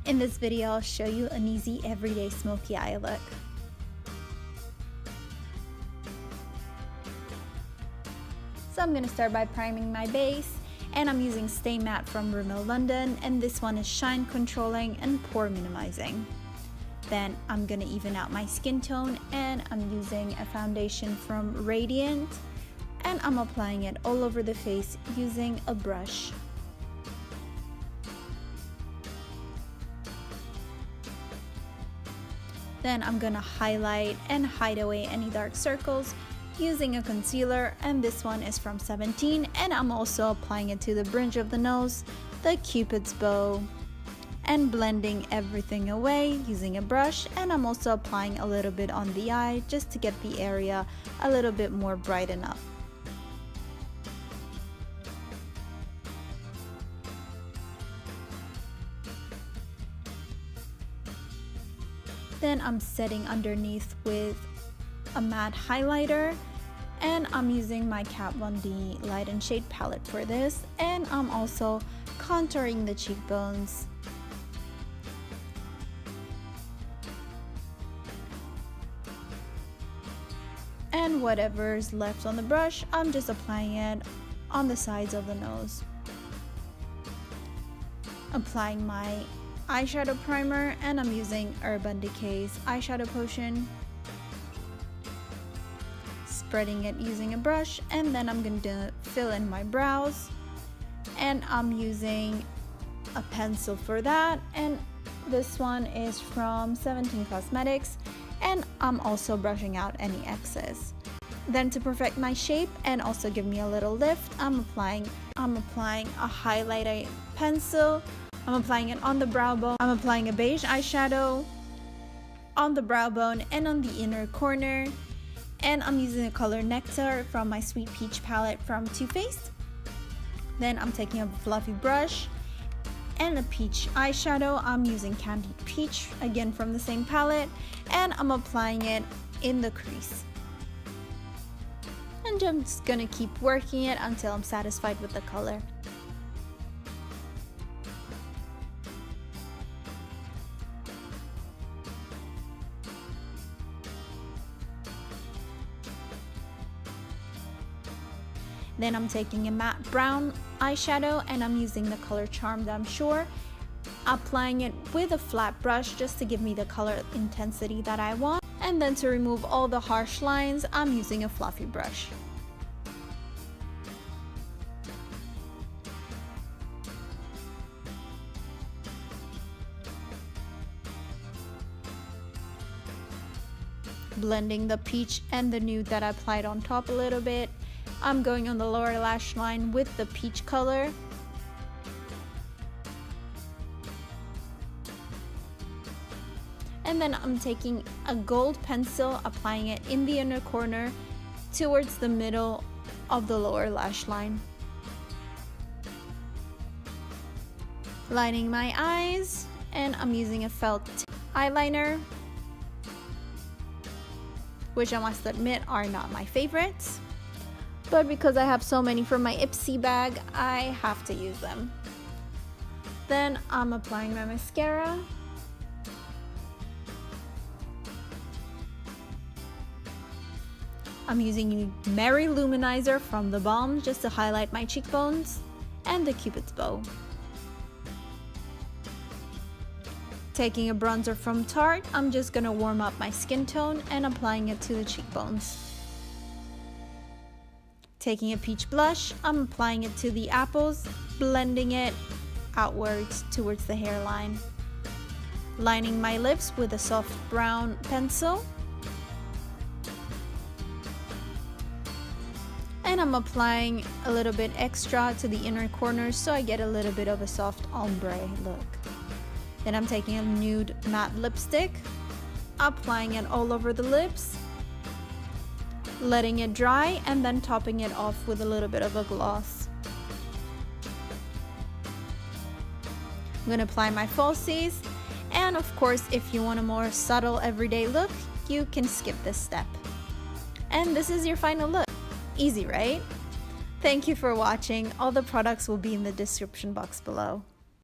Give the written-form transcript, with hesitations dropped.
In this video, I'll show you an easy everyday smoky eye look. So I'm going to start by priming my base, and I'm using Stay Matte from Rimmel London, and this one is shine controlling and pore minimizing. Then I'm going to even out my skin tone, and I'm using a foundation from Radiant, and I'm applying it all over the face using a brush. Then I'm gonna highlight and hide away any dark circles using a concealer, and this one is from 17, and I'm also applying it to the bridge of the nose, the Cupid's bow, and blending everything away using a brush. And I'm also applying a little bit on the eye just to get the area a little bit more brightened up. Then I'm setting underneath with a matte highlighter, and I'm using my Kat Von D Light and Shade palette for this, and I'm also contouring the cheekbones. And whatever's left on the brush, I'm just applying it on the sides of the nose. Applying my eyeshadow primer, and I'm using Urban Decay's eyeshadow potion. Spreading it using a brush, and then I'm going to fill in my brows, and I'm using a pencil for that, and this one is from 17 Cosmetics, and I'm also brushing out any excess. Then to perfect my shape and also give me a little lift, I'm applying a highlighter pencil. I'm applying it on the brow bone. I'm applying a beige eyeshadow on the brow bone and on the inner corner. And I'm using the color Nectar from my Sweet Peach palette from Too Faced. Then I'm taking a fluffy brush and a peach eyeshadow. I'm using Candied Peach, again from the same palette. And I'm applying it in the crease. And I'm just gonna keep working it until I'm satisfied with the color. Then I'm taking a matte brown eyeshadow, and I'm using the color Charmed, I'm sure. Applying it with a flat brush just to give me the color intensity that I want. And then to remove all the harsh lines, I'm using a fluffy brush. Blending the peach and the nude that I applied on top a little bit. I'm going on the lower lash line with the peach color. And then I'm taking a gold pencil, applying it in the inner corner towards the middle of the lower lash line. Lining my eyes, and I'm using a felt eyeliner, which I must admit are not my favorites. But because I have so many from my Ipsy bag, I have to use them. Then I'm applying my mascara. I'm using Merry Luminizer from the Balm just to highlight my cheekbones, and the Cupid's bow. Taking a bronzer from Tarte, I'm just gonna warm up my skin tone and applying it to the cheekbones. Taking a peach blush, I'm applying it to the apples, blending it outwards towards the hairline. Lining my lips with a soft brown pencil. And I'm applying a little bit extra to the inner corners so I get a little bit of a soft ombre look. Then I'm taking a nude matte lipstick, applying it all over the lips, letting it dry, and then topping it off with a little bit of a gloss. I'm going to apply my falsies, and of course if you want a more subtle everyday look, you can skip this step. And this is your final look. Easy, right? Thank you for watching. All the products will be in the description box below.